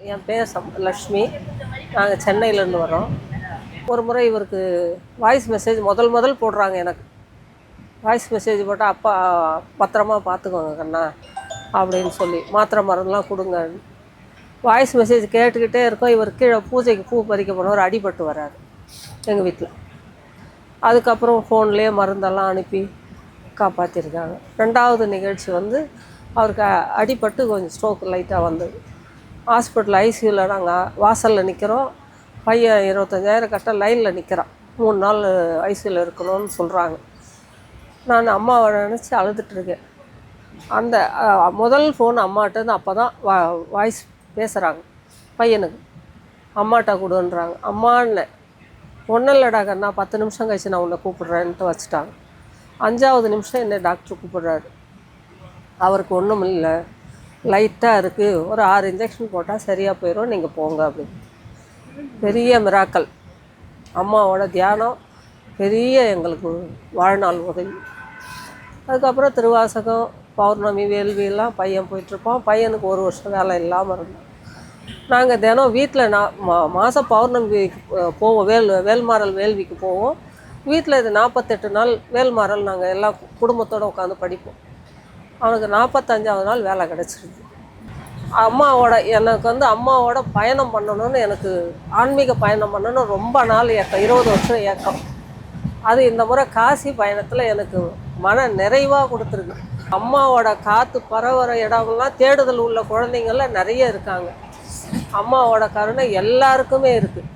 என் பேர் லக்ஷ்மி. நாங்கள் சென்னையிலேருந்து வரோம். ஒரு முறை இவருக்கு வாய்ஸ் மெசேஜ் முதல் போடுறாங்க எனக்கு. வாய்ஸ் மெசேஜ் போட்டால், அப்பா பத்திரமா பார்த்துக்கோங்க கண்ணா அப்படின்னு சொல்லி, மாத்திரை மருந்துலாம் கொடுங்க. வாய்ஸ் மெசேஜ் கேட்டுக்கிட்டே இருக்கோம். இவர் கீழே பூஜைக்கு பூ பறிக்க போனவர் அடிபட்டு வராரு எங்கள் வீட்டில். அதுக்கப்புறம் ஃபோன்லேயே மருந்தெல்லாம் அனுப்பி காப்பாற்றிருக்காங்க. ரெண்டாவது நிகழ்ச்சி வந்து அவருக்கு அடிபட்டு கொஞ்சம் ஸ்ட்ரோக் லைட்டாக வந்தது. ஹாஸ்பிட்டல் ஐசியூவில் நாங்கள் வாசலில் நிற்கிறோம். பையன் 25,000 கட்ட லைனில் நிற்கிறான். 3 நாள் ஐசியூவில் இருக்கணும்னு சொல்கிறாங்க. நான் அம்மாவை நினச்சி அழுதுட்டுருக்கேன். அந்த முதல் ஃபோன் அம்மாட்டேருந்து அப்போ தான் வாய்ஸ் பேசுகிறாங்க பையனுக்கு. அம்மாட்ட கொடுன்றாங்க. அம்மான்னு ஒன்றும் இல்லைடா கண்ணா, 10 நிமிஷம் கழிச்சு நான் உன்னை கூப்பிட்றேன்ட்டு வச்சுட்டாங்க. 5ஆவது நிமிஷம் என்னை டாக்டர் கூப்பிட்றாரு. அவருக்கு ஒன்றும் இல்லை, லைட்டாக இருக்குது, ஒரு 6 இன்ஜெக்ஷன் போட்டால் சரியாக போயிடும், நீங்கள் போங்க அப்படின்னு. பெரிய மிராக்கல். அம்மாவோட தியானம் பெரிய எங்களுக்கு வாழ்நாள் உதவி. அதுக்கப்புறம் திருவாசகம், பௌர்ணமி, வேள்வியெல்லாம் பையன் போயிட்டுருப்பான். பையனுக்கு 1 வருஷம் வேலை இல்லாமல் இருந்தோம். நாங்கள் தினம் வீட்டில் மாதம் பௌர்ணமிக்கு போவோம். வேல்மாறல் வேள்விக்கு போவோம். வீட்டில் இது 48 நாள் வேல்மாறல் நாங்கள் எல்லாம் குடும்பத்தோடு உட்காந்து படிப்போம். அவனுக்கு 45ஆவது நாள் வேலை கிடச்சிருக்கு. எனக்கு வந்து அம்மாவோட பயணம் பண்ணணும்னு, எனக்கு ஆன்மீக பயணம் பண்ணணும்னு ரொம்ப நாள் ஏக்கம், 20 வருஷம் ஏக்கம். அது இந்த முறை காசி பயணத்தில் எனக்கு மன நிறைவாக கொடுத்துருக்கு. அம்மாவோட காற்று பரவுற இடம்லாம் தேடுதல் உள்ள குழந்தைங்கள்லாம் நிறைய இருக்காங்க. அம்மாவோட கருணை எல்லாருக்குமே இருக்குது.